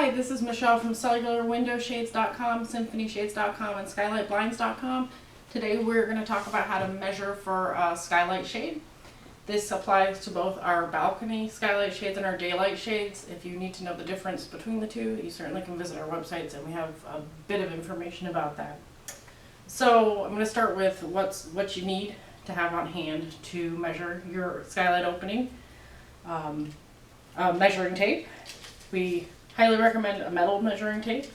Hi, this is Michelle from CellularWindowShades.com, SymphonyShades.com, and SkylightBlinds.com. Today we're going to talk about how to measure for a skylight shade. This applies to both our balcony skylight shades and our daylight shades. If you need to know the difference between the two, you certainly can visit our websites and we have a bit of information about that. So I'm going to start with what you need to have on hand to measure your skylight opening. Measuring tape. We highly recommend a metal measuring tape.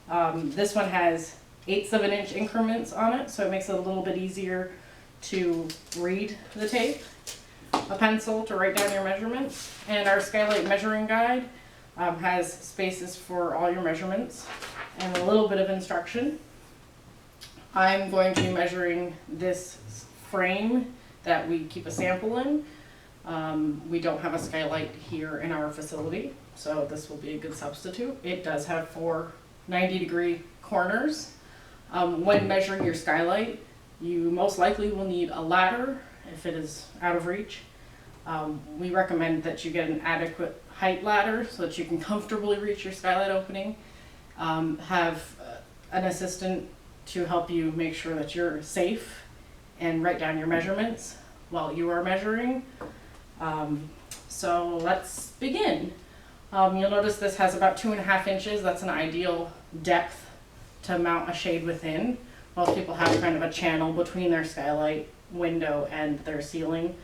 This one has 1/8 of an inch increments on it, so it makes it a little bit easier to read the tape. A pencil to write down your measurements, and our Skylight Measuring Guide has spaces for all your measurements and a little bit of instruction. I'm going to be measuring this frame that we keep a sample in. We don't have a skylight here in our facility, so this will be a good substitute. It does have 4 90-degree corners. When measuring your skylight, you most likely will need a ladder if it is out of reach. We recommend that you get an adequate height ladder so that you can comfortably reach your skylight opening. Have an assistant to help you make sure that you're safe and write down your measurements while you are measuring. So let's begin. You'll notice this has about 2.5 inches. That's an ideal depth to mount a shade within. Most people have kind of a channel between their skylight window and their ceiling.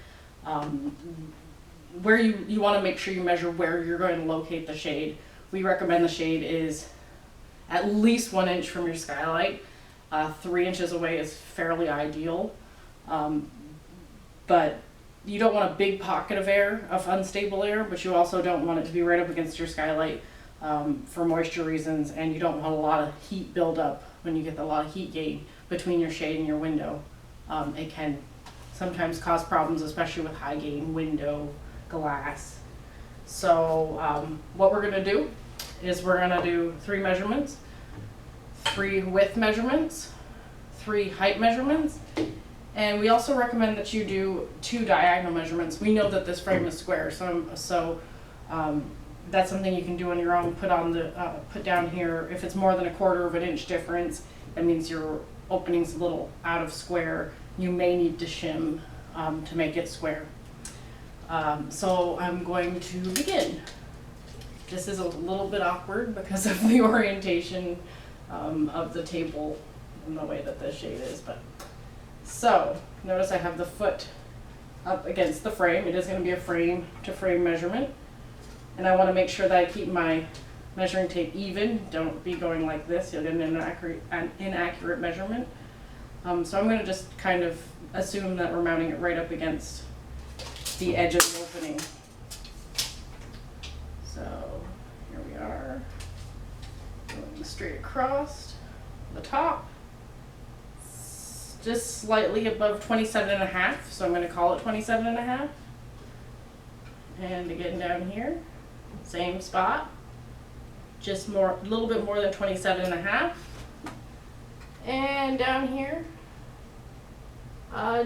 Where you want to make sure you measure where you're going to locate the shade. We recommend the shade is at least 1 inch from your skylight. 3 inches away is fairly ideal. But you don't want a big pocket of air, of unstable air, but you also don't want it to be right up against your skylight for moisture reasons, and you don't want a lot of heat buildup when you get a lot of heat gain between your shade and your window. It can sometimes cause problems, especially with high gain window glass. So what we're going to do is we're going to do 3 measurements, 3 width measurements, 3 height measurements. And we also recommend that you do 2 diagonal measurements. We know that this frame is square, so that's something you can do on your own. Put down here, if it's more than 1/4 of an inch difference, that means your opening's a little out of square. You may need to shim to make it square. So I'm going to begin. This is a little bit awkward because of the orientation of the table and the way that the shade is, but. So, notice I have the foot up against the frame. It is going to be a frame to frame measurement. And I want to make sure that I keep my measuring tape even. Don't be going like this. You'll get an inaccurate measurement. So I'm going to just kind of assume that we're mounting it right up against the edge of the opening. So, here we are. Going straight across the top. Just slightly above 27.5, so I'm going to call it 27.5. And again down here, same spot, just a little bit more than 27.5. And down here,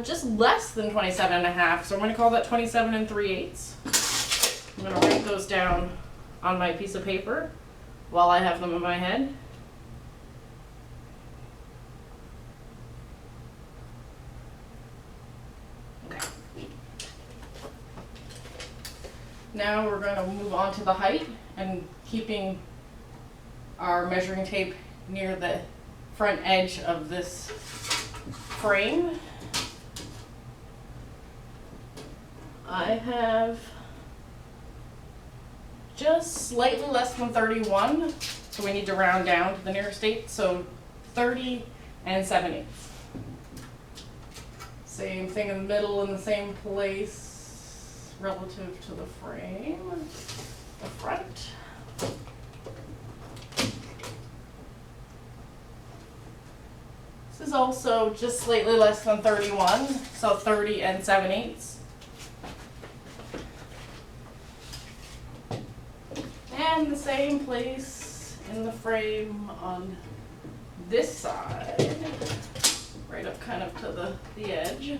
just less than 27.5, so I'm going to call that 27 3/8. I'm going to write those down on my piece of paper while I have them in my head. Now we're going to move on to the height, and keeping our measuring tape near the front edge of this frame. I have just slightly less than 31, so we need to round down to the nearest 8, so 30 7/8. Same thing in the middle, in the same place relative to the frame, the front. This is also just slightly less than 31, so 30 7/8. And the same place in the frame on this side, right up kind of to the edge.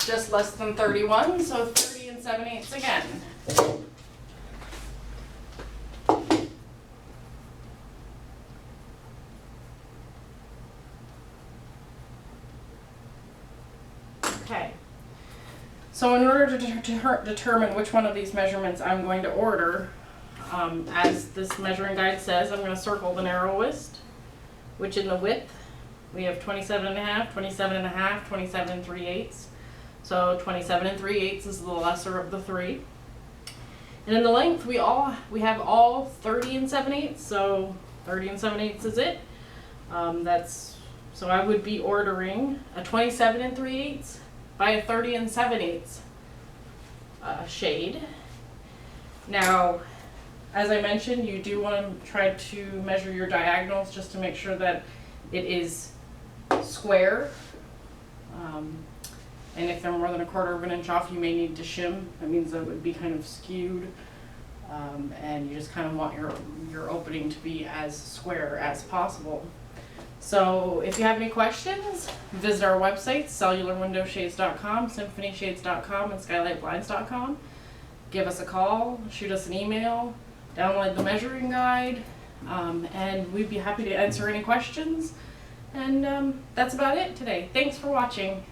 just less than 31, so 30 7/8 again. Okay, so in order to determine which one of these measurements I'm going to order, as this measuring guide says, I'm going to circle the narrowest, which in the width we have 27.5, 27.5, 27 3/8. So 27 3/8 is the lesser of the three. And in the length we have all 30 7/8, so 30 7/8 is it. So I would be ordering a 27 3/8 by a 30 7/8 shade. Now, as I mentioned, you do want to try to measure your diagonals just to make sure that it is square. And if they're more than 1/4 of an inch off, you may need to shim. That means that it would be kind of skewed. And you just kind of want your opening to be as square as possible. So if you have any questions, visit our websites, CellularWindowShades.com, SymphonyShades.com, and SkylightBlinds.com. Give us a call, shoot us an email, download the measuring guide, and we'd be happy to answer any questions. And that's about it today. Thanks for watching.